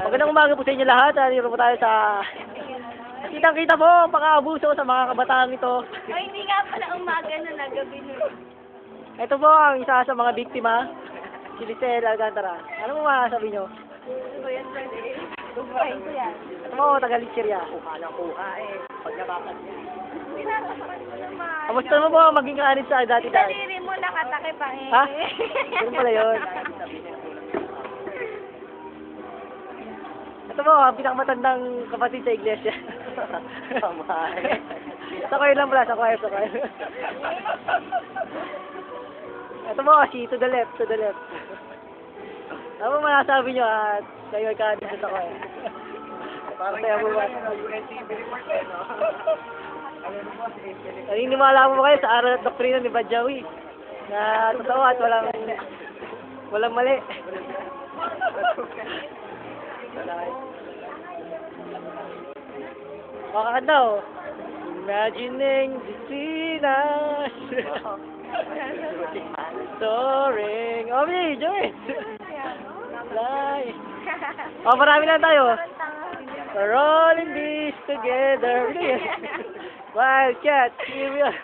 Magandang umaga po sa inyo lahat. Dito po tayo sa... Kitang-kita po ang pang-aabuso sa mga kabataan ito. Ay, hindi nga pala umaga na nagabi nun. Ito po ang isa sa mga biktima, si Lisel Alcantara. Ano mo masasabi nyo? Ano yan, pwede? Dubahin ko yan. Ito mo, taga-Litseria. Kuha lang kuha Pag nabakat niya. Pinatapakan ko naman. Kamusta mo po ang maging kaanit sa dati-dati? Daliri mo nakatakip ang Ha? Ganun pala yun. Ito po, ang pinakamatandang kapatid sa iglesia. Tama Sa choir lang pala, sa choir. Ito po, si to the left. Ano mo masasabi nyo at kayo ay kaanit sa choir? Parang kaya mo ba? Naniniwala mo ba kayo sa aral at doktrina ni Badjawi? Na totoo at walang mali. Makakanta oh. Imagining the Pinas. Soaring. Oh, me, join. Fly. Oh, marami lang tayo. We're all in this together. Wildcat, here we are.